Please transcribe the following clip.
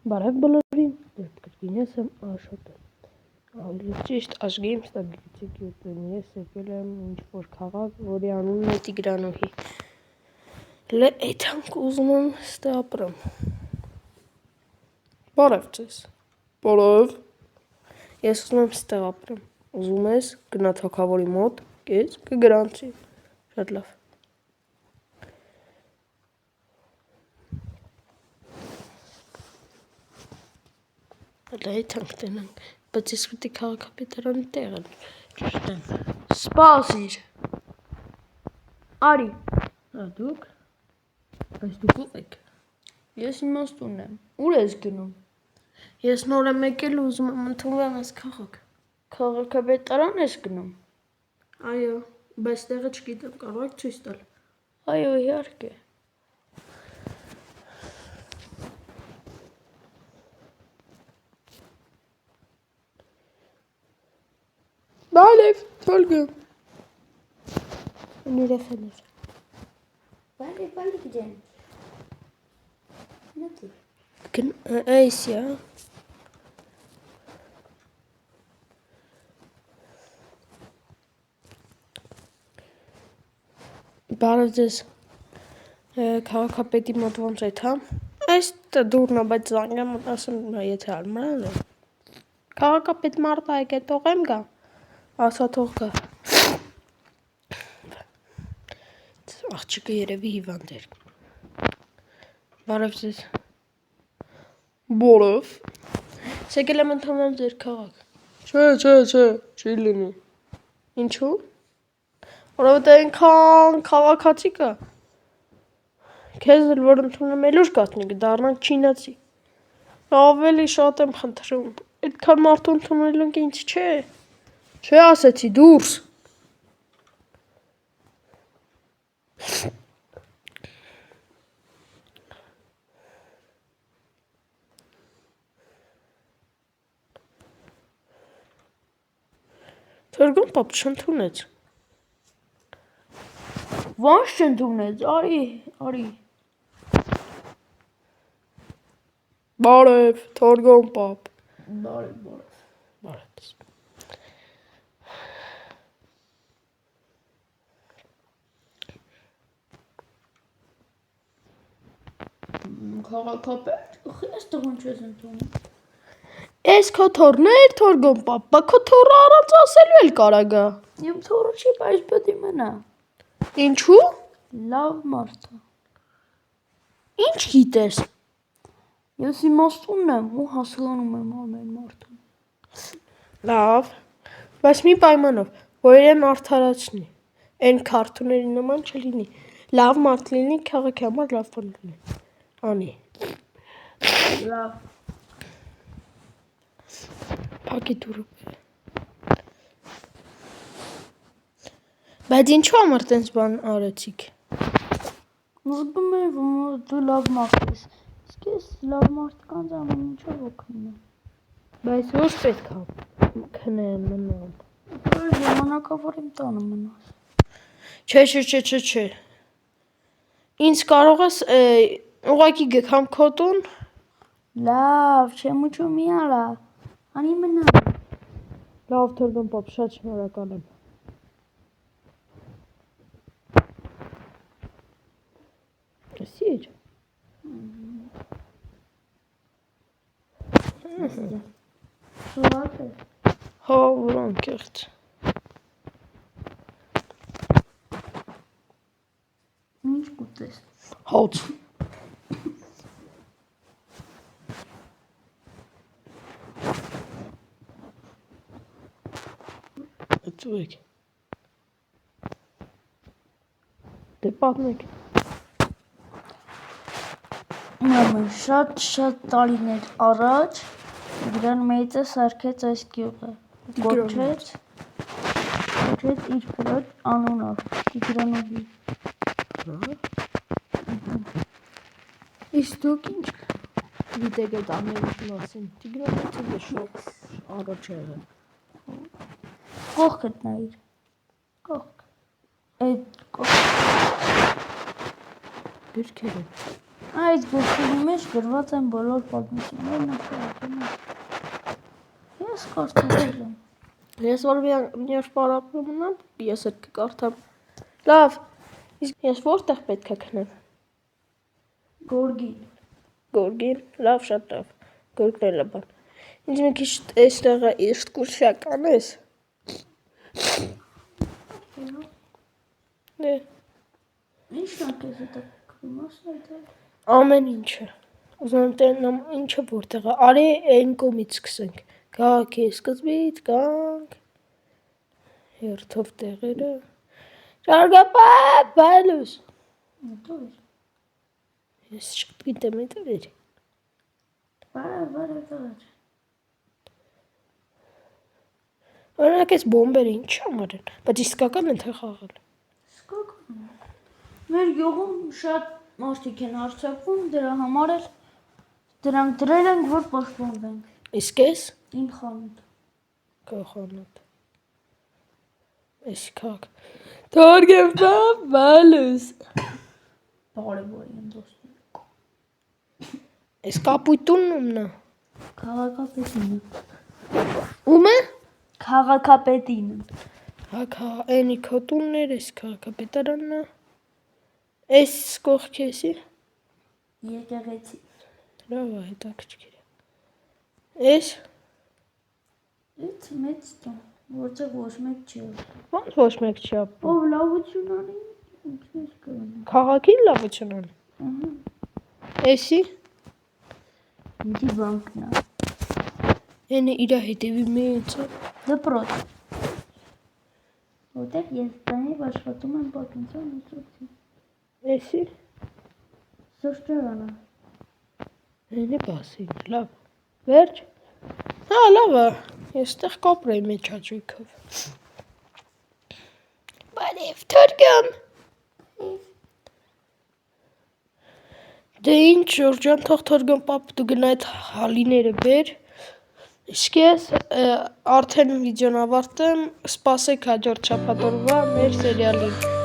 Բարև բոլորին, կրկին ես եմ Աշոտը, ավելի ճիշտ Աշխի ստագիծի գյուտեն, ես եկել եմ ինչ-որ քաղաք, որի անունն է Տիգրանուհի, էթանք ուզում եմ ստե ապրեմ, բարև ձեզ, բարև, ես ուզում եմ ստե ապրեմ, ուզում ես գնա թագավորի մոտ, կեզ կգրանցի, շատ լավ. Էթանք տենանք, բայց ես պետք է քաղաքապետարանի տեղը ճշտեմ, սպասիր, արի, դուք, բայց դուք ով եք, ես իմաստուն եմ, ուր ես գնում, ես նոր եմ եկել ու ուզում եմ ընդունվեմ ես քաղաք, քաղաքապետարան ես գնում, այո, բայց տեղը չգիտեմ, կարող եք ցույց տալ, այո, իհարկե. Բարև, թող գամ. Նիրեխելեր. Բարև ջան. Նկի. Էսիա. Բարև ձեզ. Քաղաքապետի մոտ ոնց եք, հա? Այս դուրն է, բայց զանգեմ ասեմ, եթե արմարան է. Քաղաքապետ Մարտա եկե տողեմ գա. Ասա թող գա. Աղջիկը երևի հիվանդ էր. Բարև ձեզ. Բարև. Եկել եմ ընդունեմ ձեր քաղաք. Չէ, չի լինի. Ինչու՞։ Որովհետև այնքան քաղաքացի կա. Քեզ էլ որ ընդունեմ էլ ուր կատնի կդառնանք չինացի. Ավելի շատ եմ խնդրում. Այդքան մարդու ընդունելն ինձ չէ. Չէ ասեցի դուրս. Թորգոն պապ չընդունեց. Ոնց չընդունեց, արի. Բարև, Թորգոն պապ. Բարև. Քաղաքապետ, ես տղուն չես ընդունում. Ես քո թորն էր, Թորգոն պապ, բա քո թորը առանց ասելու էլ կարա գա. Իմ թորը չի, բայց պետք է մնա. Ինչու՞։ Լավ մարդ է. Ինչ գիտես։ Ես իմաստուն եմ ու հասկանում եմ ամեն մարդուն. Լավ, բայց մի պայմանով, որ իրեն արդարացնի, այն քարթուների նման չլինի, լավ մարդ լինի, քաղաքի համար լավ բան լինի, անի։ Լավ։ Փակի դուրը։ Բայց ինչու համար տենց բան արեցիք։ Զգում եմ, որ դու լավ մարդ ես, իսկ ես լավ մարդկանց ամեն ինչով օգնում եմ։ Բայց ոչ պետք է քնեմ մնամ։ Ժամանակավոր իմ տանը մնաս։ Չէ։ Ինձ կարող ես ուղղակի գքամ քո տուն։ Լավ, չեմ ուչու մի արա։ Անի մնա։ Լավ, Թորգոն պապ, շատ շնորհակալ եմ։ Սիր։ Սուրատ է։ Հա, որան կեղծ։ Ինչ կուտես։ Հաց։ Էդուեք։ Դե պատմեք։ Մամա շատ տարիներ առաջ Տիգրան մեծը սարքեց այս գյուղը։ Կոչեց իր քրոջ անունով Տիգրանուհի։ Իսկ դուք ինչ գիտեք այդ ամենի մասին։ Տիգրանուհի դժոխ առաջ եղել։ Կողքդ նայիր։ Կողք։ Այդ կողք։ Գրքերը։ Այս գրքերի մեջ գրված են բոլոր պատմություններն ու քաղաքները։ Ես կարդացել եմ։ Ես որ մի օր պարապում ունեմ, ես էլ կկարդամ։ Լավ, իսկ ես որտեղ պետք է քնեմ։ Գորգին։ Գորգին, լավ, շատ լավ։ Գորգն էլ է բան։ Ինձ մի քիչ այստեղը էքսկուրսիա կանես։ Դե, Ի՞նչն է քեզ հետաքրքրում, ասա՞։ ամեն ինչը։ Ուզում եմ տենամ ինչը որտեղ է։ Արի այն կողմից սկսենք։ Քաղաքի սկզբից գանք։ Հերթով տեղերը։ Շարգապատ, բայլուս։ Դու։ Ես շատ գիտեմ այդ էր։ Բարը։ Օրինակ այս բոմբերը ինչ համար են, բայց իսկական են թե խաղալ։ Սկական։ Մեր յուղում շատ մարդիկ են արձակվում, դրա համար էլ դրանք դրել ենք, որ պաշտպանվենք։ Իսկ ես Իմ խանութ։ կողանոտ։ Այս քաղաք։ Թորգեփտան բալուս։ Բարեբոյ եմ դոստի։ Այս կապույտունն ումն է։ Քաղաքապետինը։ Ում է։ Քաղաքապետինը։ Հա, այնի քոտուններ, այս քաղաքապետարանն է։ Այս կողքեսի։ Եկեղեցի։ Լավ է, հետաքրքիր է։ Այս Այդ մեծ տուն, որտեղ ոչ մեկ չի։ ո՞նց ոչ մեկ չի ապրում։ Ով լավություն անի, ինչպես կրում։ Քաղաքին լավություն ան։ Էսի Ինձի բանկն է։ այնը իր հետևի մեջ է։ Դպրոց։ Որտեղ ես տանի աշխատում եմ պատմության ուսուցիչ։ Էսի Սրճարանը։ այնը բասին, լավ։ Վերջ։ Հա, լավ է։ Ես տեղ կապրեի մեջ հաճույքով։ Բարև, թորգամ։ Դե ինչ, Ժորջան, թող թորգամ պապ դու գնա այդ հալիները բեր։ Իսկ ես արդեն վիդեոն ավարտեմ, սպասեք հաջորդ շաբաթօրվա մեր սերիալին։